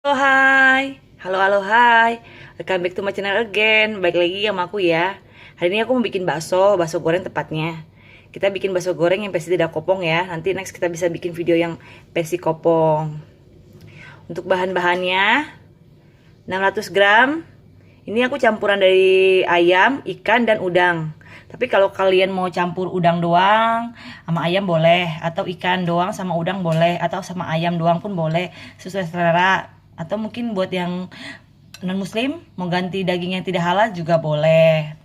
Halo, hai. Halo, halo, hai. Welcome back to my channel again. Balik lagi sama aku ya. Hari ini aku mau bikin bakso goreng tepatnya. Kita bikin bakso goreng yang versi tidak kopong ya. Nanti next kita bisa bikin video yang versi kopong. Untuk bahan-bahannya 600 gram. Ini aku campuran dari ayam, ikan, dan udang. Tapi kalau kalian mau campur udang doang sama ayam boleh, atau ikan doang sama udang boleh, atau sama ayam doang pun boleh, sesuai selera. Atau mungkin buat yang non muslim mau ganti daging yang tidak halal juga boleh.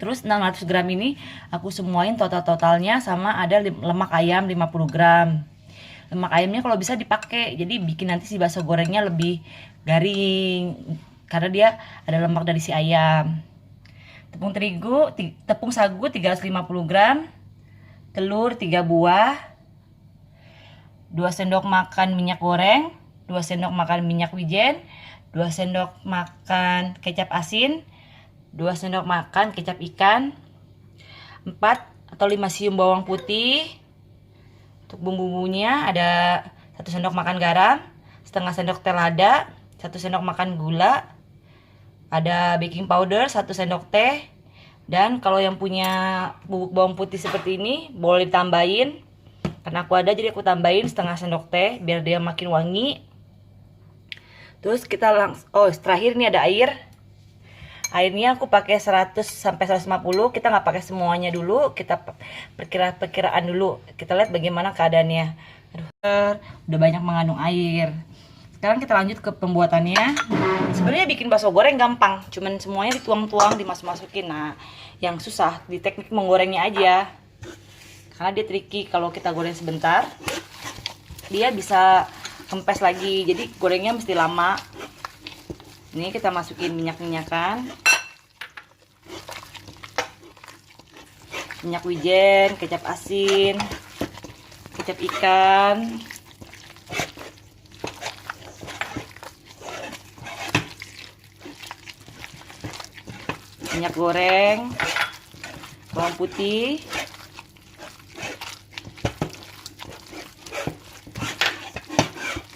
Terus 600 gram ini aku semuain totalnya sama ada lemak ayam 50 gram. Lemak ayamnya kalau bisa dipakai, jadi bikin nanti si bakso gorengnya lebih garing karena dia ada lemak dari si ayam. Tepung sagu 350 gram, telur 3 buah, 2 sendok makan minyak goreng, 2 sendok makan minyak wijen, 2 sendok makan kecap asin, 2 sendok makan kecap ikan, 4 atau 5 siung bawang putih. Untuk bumbu-bumbunya ada 1 sendok makan garam, setengah sendok teh lada, 1 sendok makan gula, ada baking powder 1 sendok teh. Dan kalau yang punya bubuk bawang putih seperti ini boleh ditambahin, karena aku ada jadi aku tambahin setengah sendok teh biar dia makin wangi. Terus kita terakhir nih ada air. Airnya aku pakai 100 sampai 150. Kita nggak pakai semuanya dulu, kita perkiraan dulu. Kita lihat bagaimana keadaannya. Aduh, udah banyak mengandung air. Sekarang kita lanjut ke pembuatannya. Sebenarnya bikin bakso goreng gampang, cuman semuanya dituang-tuang, dimasuk-masukin. Nah, yang susah di teknik menggorengnya aja. Karena dia tricky, kalau kita goreng sebentar, dia bisa kempes lagi. Jadi gorengnya mesti lama. Ini kita masukin minyak-minyakan. Minyak wijen, kecap asin, kecap ikan, minyak goreng, bawang putih,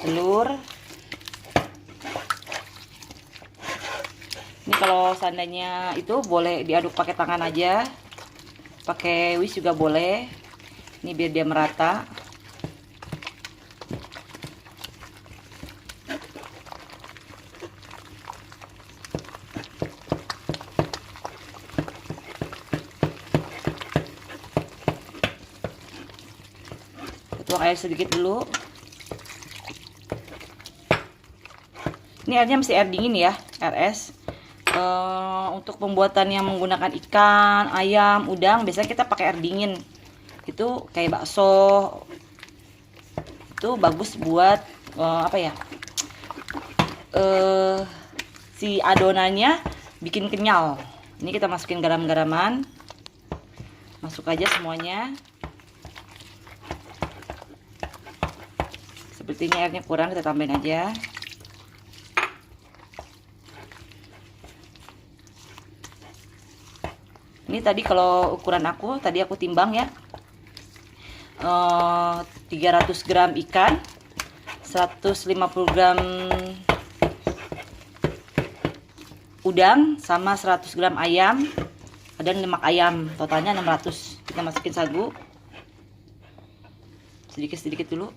telur. Ini kalau seandainya itu boleh diaduk pakai tangan aja, pakai whisk juga boleh. Ini biar dia merata. Tuang air sedikit dulu. Ini airnya mesti air dingin ya, RS. Untuk pembuatan yang menggunakan ikan, ayam, udang, biasanya kita pakai air dingin. Itu kayak bakso. Itu bagus buat apa ya? Si adonannya bikin kenyal. Ini kita masukin garam-garaman. Masuk aja semuanya. Seperti ini airnya kurang, kita tambahin aja. Ini tadi kalau ukuran aku, tadi aku timbang ya, 300 gram ikan, 150 gram udang, sama 100 gram ayam, dan lemak ayam, totalnya 600. Kita masukin sagu sedikit-sedikit dulu.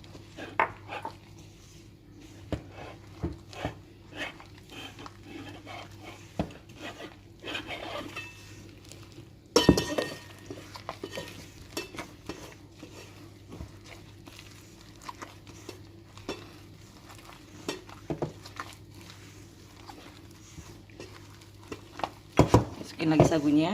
Masukin lagi sagunya.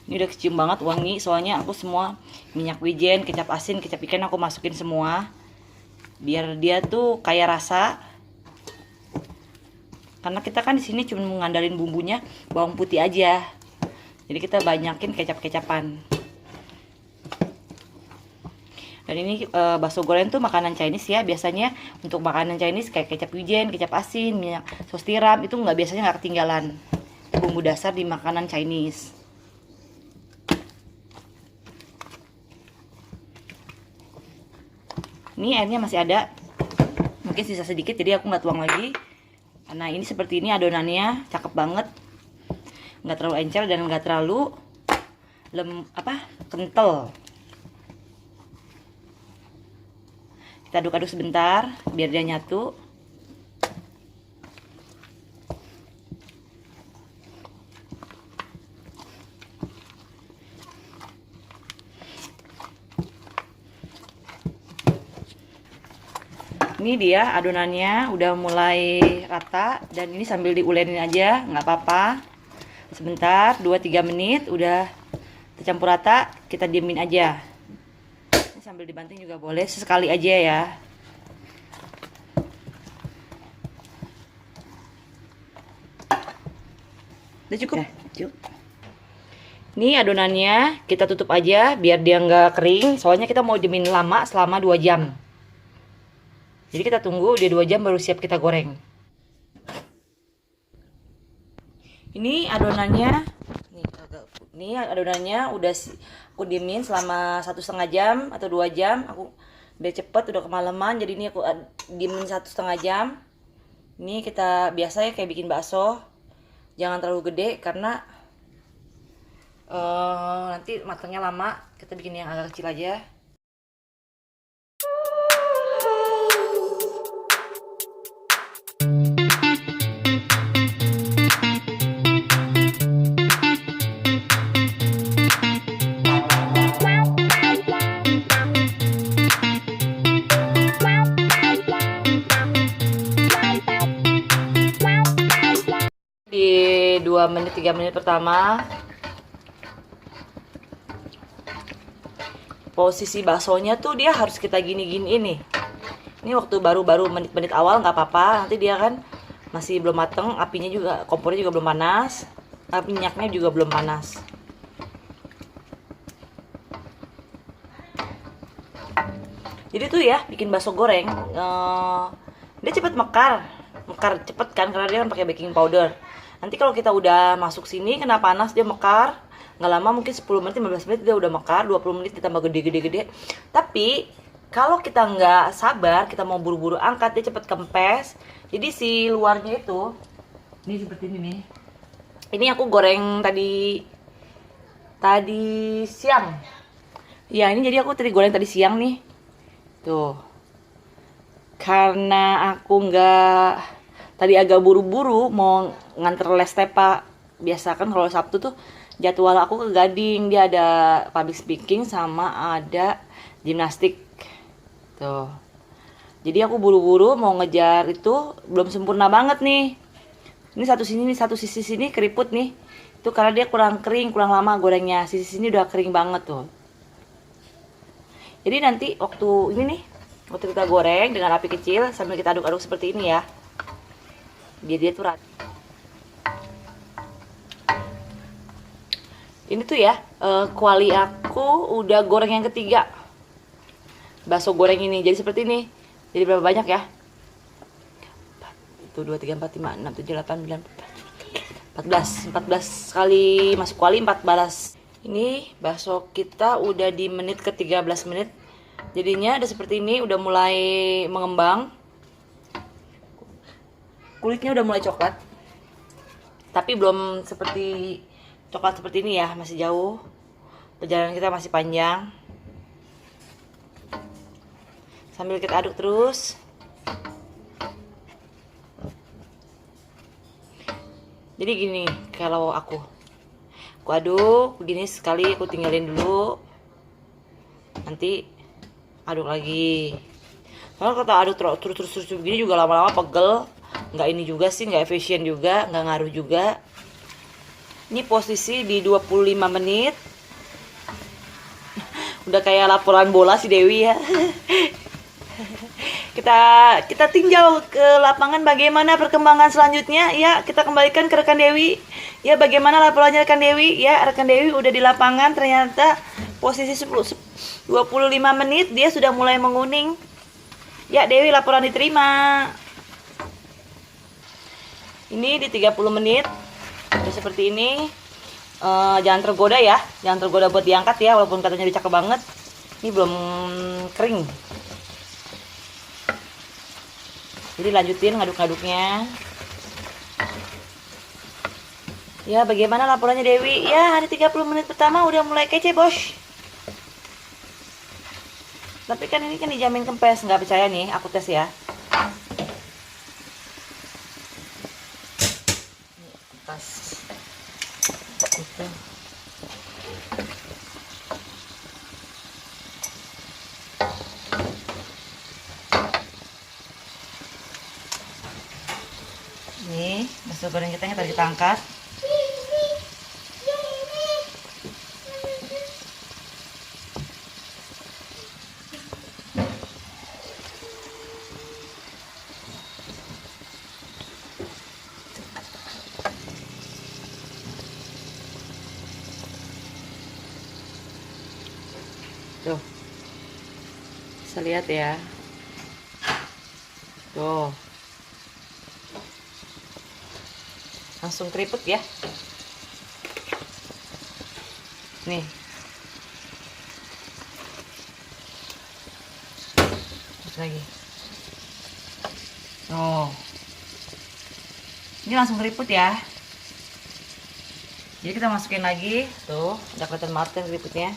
Ini udah kecium banget wangi, soalnya aku semua minyak wijen, kecap asin, kecap ikan aku masukin semua. Biar dia tuh kayak rasa. Karena kita kan di sini cuma mengandalin bumbunya bawang putih aja. Jadi kita banyakin kecap-kecapan. Dan ini bakso goreng tuh makanan Chinese ya. Biasanya untuk makanan Chinese kayak kecap wijen, kecap asin, minyak saus tiram itu biasanya nggak ketinggalan. Itu bumbu dasar di makanan Chinese. Ini airnya masih ada, mungkin sisa sedikit jadi aku nggak tuang lagi. Karena ini seperti ini adonannya cakep banget, nggak terlalu encer dan nggak terlalu kental. Kita aduk-aduk sebentar biar dia nyatu. Ini dia adonannya udah mulai rata, dan ini sambil diulenin aja nggak apa-apa. Sebentar 2-3 menit udah tercampur rata, kita diemin aja. Ini sambil dibanting juga boleh, sesekali aja ya. Udah cukup ya? Cukup. Ini adonannya kita tutup aja biar dia nggak kering, soalnya kita mau diemin lama selama 2 jam. Jadi kita tunggu dia 2 jam baru siap kita goreng. Ini adonannya, udah aku diemin selama 1,5 jam atau 2 jam. Aku udah cepet, udah kemalaman, jadi ini aku diemin 1,5 jam. Ini kita biasa ya kayak bikin bakso, jangan terlalu gede karena nanti matangnya lama. Kita bikin yang agak kecil aja. Di 2 menit 3 menit pertama posisi baksonya tuh dia harus kita gini-gini ini. Ini waktu baru-baru menit-menit awal nggak apa-apa, nanti dia kan masih belum mateng, apinya juga, kompornya juga belum panas, minyaknya juga belum panas. Jadi tuh ya bikin bakso goreng dia cepet mekar cepet kan, karena dia kan pakai baking powder. Nanti kalau kita udah masuk sini kena panas dia mekar, nggak lama mungkin 10 menit 15 menit dia udah mekar, 20 menit ditambah gede-gede. Tapi kalau kita nggak sabar, kita mau buru-buru angkat, dia cepet kempes. Jadi si luarnya itu ini seperti ini nih. Ini aku goreng tadi siang ya, ini jadi aku tadi goreng tadi siang nih tuh. Karena aku tadi agak buru-buru mau nganter les Tepa. Biasa kan kalau Sabtu tuh jadwal aku ke Gading, dia ada public speaking sama ada gimnastik tuh. Jadi aku buru-buru mau ngejar itu, belum sempurna banget nih. Ini satu sisi sini keriput nih. Itu karena dia kurang kering, kurang lama gorengnya. Sisi sini udah kering banget tuh. Jadi nanti waktu kita goreng dengan api kecil sambil kita aduk-aduk seperti ini ya. Biar dia tuh rata. Ini tuh ya, kuali aku udah goreng yang ketiga. Bakso goreng ini jadi seperti ini. Jadi berapa banyak ya? 1, 2, 3, 4, 5, 6, 7, 8, 9, 14 kali masuk kuali 14. Ini bakso kita udah di menit ke 13 menit. Jadinya udah seperti ini, udah mulai mengembang. Kulitnya udah mulai coklat. Tapi belum seperti coklat seperti ini ya, masih jauh. Perjalanan kita masih panjang. Sambil kita aduk terus. Jadi gini, kalau aku aduk begini sekali, aku tinggalin dulu. Nanti aduk lagi. Kalau kita aduk terus begini juga lama-lama pegel. Nggak ini juga sih, nggak efisien juga, nggak ngaruh juga. Ini posisi di 25 menit. Udah kayak laporan bola si Dewi ya. Kita tinjau ke lapangan bagaimana perkembangan selanjutnya ya. Kita kembalikan ke rekan Dewi ya, bagaimana laporannya rekan Dewi ya. Rekan Dewi udah di lapangan, ternyata posisi 10 25 menit dia sudah mulai menguning. Ya Dewi, laporan diterima. Ini di 30 menit udah seperti ini. Jangan tergoda ya, jangan tergoda buat diangkat ya, walaupun katanya udah cakep banget. Ini belum kering. Jadi lanjutin ngaduk-ngaduknya. Ya, bagaimana laporannya Dewi? Ya, hari 30 menit pertama udah mulai kece, bos. Tapi kan ini kan dijamin kempes, nggak percaya nih, aku tes ya. Pas. Gitu. Nih, bakso goreng kita yang tadi kita angkat. Tuh, bisa lihat ya. Tuh, langsung keriput ya. Nih, terus lagi. Oh, ini langsung keriput ya. Jadi kita masukin lagi. Tuh, udah kelihatan banget kan keriputnya.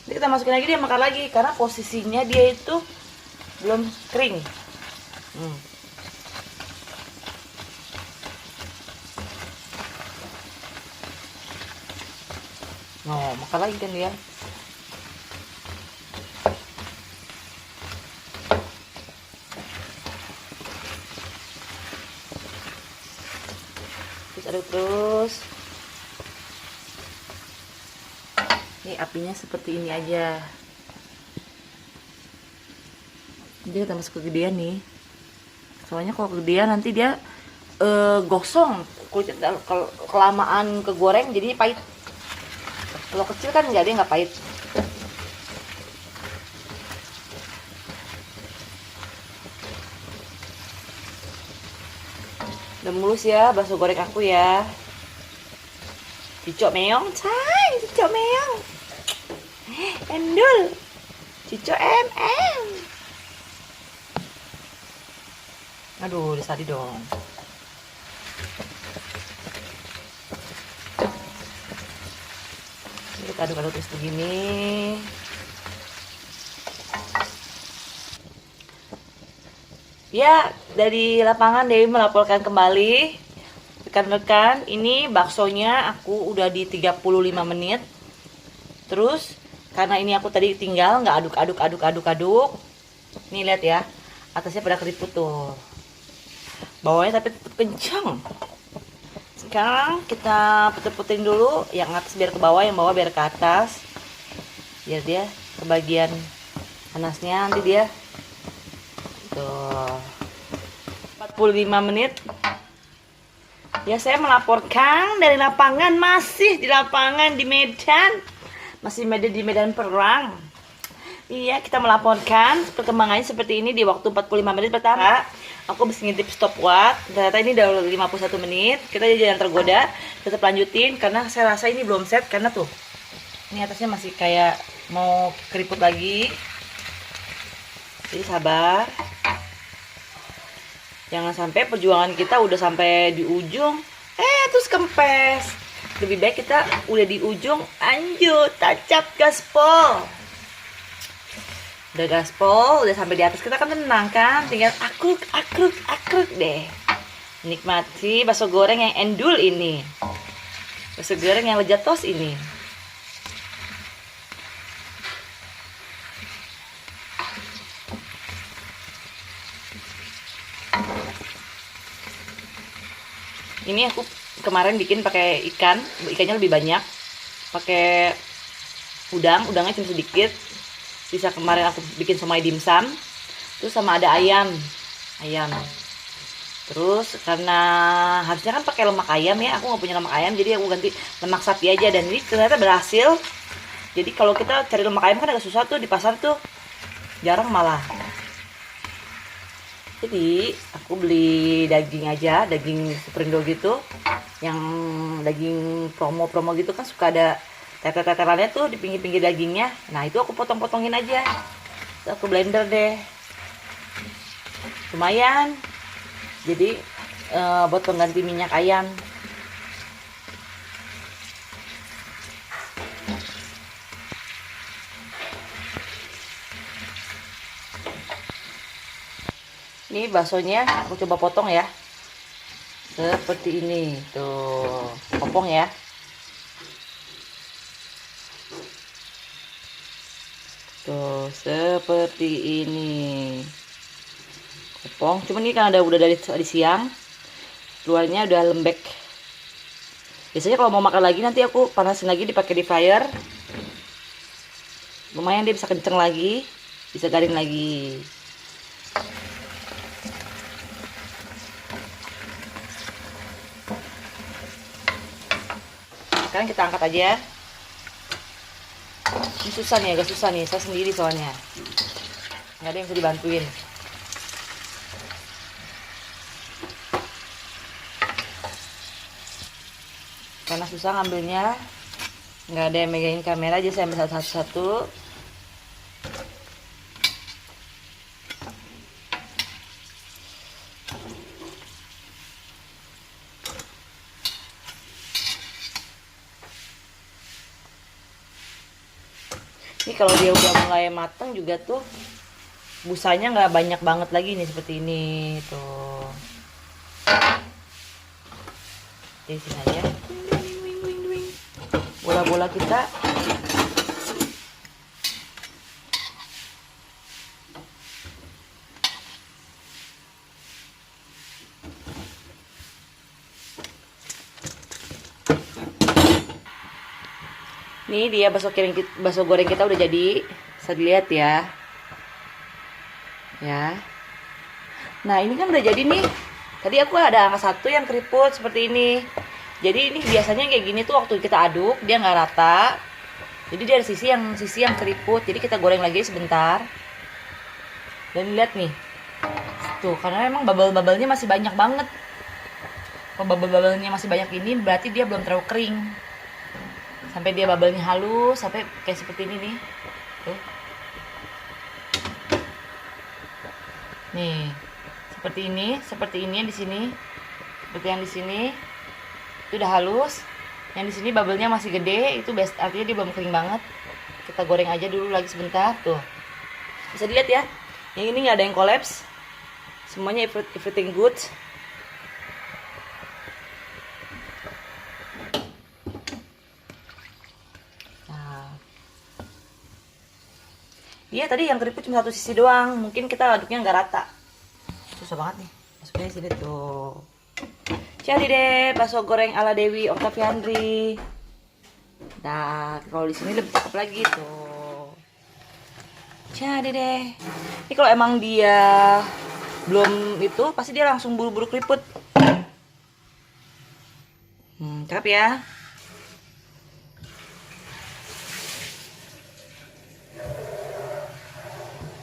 Nanti kita masukin lagi, dia makan lagi karena posisinya dia itu belum kering. Oh, makan lagi kan dia. Terus aduk terus. Ini apinya seperti ini aja. Dia kita masuk kegedean nih. Soalnya kalau kegedean nanti dia gosong. Kulitnya kelamaan kegoreng jadi pahit. Kalau kecil kan enggak, dia nggak pahit. Udah mulus ya bakso goreng aku ya. Cicok meong, say, cicok meong. Endul, cicok MM. Aduh, disadi dong. Kita aduk-aduk terus begini. Ya, dari lapangan Dewi melaporkan kembali. Rekan-rekan, ini baksonya aku udah di 35 menit. Terus karena ini aku tadi tinggal nggak aduk. Nih lihat ya, atasnya pada keriput tuh. Bawahnya tapi tetap kencang. Sekarang kita puter-puterin dulu yang atas biar ke bawah, yang bawah biar ke atas. Biar dia kebagian panasnya nanti dia. Tuh. 45 menit. Ya, saya melaporkan dari lapangan, masih di lapangan di Medan. Masih di medan perang. Iya, kita melaporkan perkembangannya seperti ini di waktu 45 menit pertama. Aku bisa ngintip stopwatch. Ternyata ini udah 51 menit. Kita jangan tergoda, tetap lanjutin karena saya rasa ini belum set karena tuh. Ini atasnya masih kayak mau keriput lagi. Jadi sabar. Jangan sampai perjuangan kita udah sampai di ujung, terus kempes. Lebih baik kita udah di ujung, lanjut, tancap gaspol. Udah gaspol, udah sampai di atas, kita kan tenang kan, tinggal akruk deh. Nikmati bakso goreng yang endul ini. Bakso goreng yang lejatos ini. Ini aku kemarin bikin pakai ikannya lebih banyak. Pakai udangnya cuma sedikit. Sisa kemarin aku bikin somai dimsum. Terus sama ada ayam. Terus karena harusnya kan pakai lemak ayam ya, aku nggak punya lemak ayam, jadi aku ganti lemak sapi aja, dan ini ternyata berhasil. Jadi kalau kita cari lemak ayam kan agak susah tuh di pasar tuh, jarang malah. Jadi aku beli daging aja, daging Superindo gitu, yang daging promo-promo gitu kan suka ada tetelannya tuh di pinggir-pinggir dagingnya. Nah itu aku potong-potongin aja, terus aku blender deh, lumayan. Jadi buat pengganti minyak ayam. Ini baksonya aku coba potong ya, seperti ini tuh, potong ya. Tuh seperti ini, potong. Cuman ini kan udah dari siang, luarnya udah lembek. Biasanya kalau mau makan lagi nanti aku panasin lagi, dipakai di fryer. Lumayan dia bisa kenceng lagi, bisa garing lagi. Sekarang kita angkat aja. Ini susah nih, agak susah nih, saya sendiri soalnya nggak ada yang bisa dibantuin. Karena susah ngambilnya, nggak ada yang megangin kamera, aja saya ambil satu-satu. Ini kalau dia udah mulai matang juga tuh, busanya nggak banyak banget lagi nih, seperti ini tuh. Di sini aja bola-bola kita. Nih dia bakso goreng kita udah jadi, bisa dilihat ya. Ya. Nah ini kan udah jadi nih. Tadi aku ada angka satu yang keriput seperti ini. Jadi ini biasanya kayak gini tuh waktu kita aduk dia nggak rata. Jadi dia ada sisi yang keriput. Jadi kita goreng lagi sebentar. Dan lihat nih. Tuh karena memang bubble-bubblenya masih banyak banget. Kalau bubble-bubblenya masih banyak ini berarti dia belum terlalu kering. Sampai dia bubble-nya halus, sampai kayak seperti ini nih. Tuh. Nih. Seperti ini yang di sini. Seperti yang di sini. Itu udah halus. Yang di sini bubble-nya masih gede, itu best, artinya dia belum kering banget. Kita goreng aja dulu lagi sebentar tuh. Bisa dilihat ya. Yang ini nggak ada yang collapse. Semuanya everything good. Iya tadi yang keriput cuma satu sisi doang, mungkin kita aduknya nggak rata. Susah banget nih, masuknya sini tuh. Jadi deh bakso goreng ala Dewi Oktaviandri. Nah kalau di sini lebih cakep lagi tuh. Jadi deh. Ini kalau emang dia belum itu, pasti dia langsung buru-buru keriput. Cakep ya.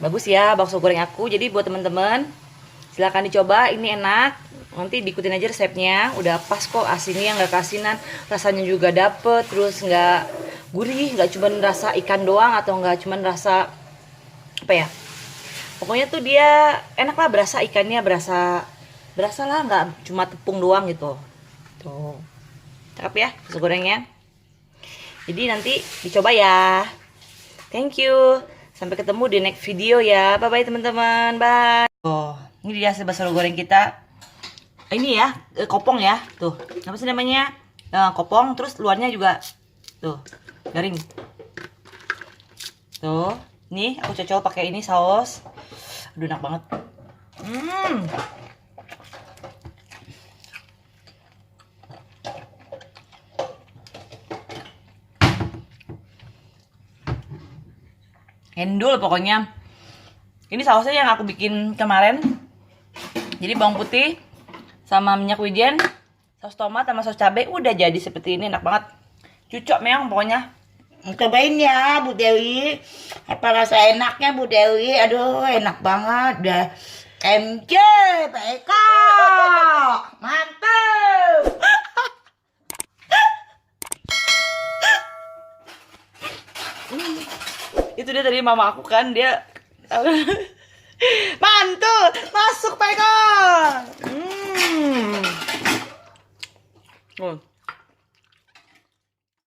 Bagus ya bakso goreng aku. Jadi buat teman-teman silahkan dicoba, ini enak. Nanti diikutin aja resepnya, udah pas kok, asinnya nggak keasinan, rasanya juga dapet, terus nggak gurih, nggak cuma rasa ikan doang atau nggak cuma rasa apa ya, pokoknya tuh dia enak lah, berasa ikannya, berasa lah, nggak cuma tepung doang gitu. Tuh cakep ya bakso gorengnya. Jadi nanti dicoba ya. Thank you. Sampai ketemu di next video ya. Bye bye teman-teman. Bye. Oh, ini dia hasil bakso goreng kita. Ini ya, kopong ya. Tuh, apa sih namanya? Kopong, terus luarnya juga tuh, garing. Tuh, nih aku cocol pakai ini saus. Aduh, enak banget. Endul pokoknya. Ini sausnya yang aku bikin kemarin. Jadi bawang putih, sama minyak wijen, saus tomat sama saus cabai, udah jadi seperti ini, enak banget. Cucok meong pokoknya. Cobain ya Bu Dewi. Apa rasa enaknya Bu Dewi? Aduh enak banget dah. MC Pak Eko. Mantap. Itu dia tadi mama aku kan, dia mantul, masuk Pak Eko.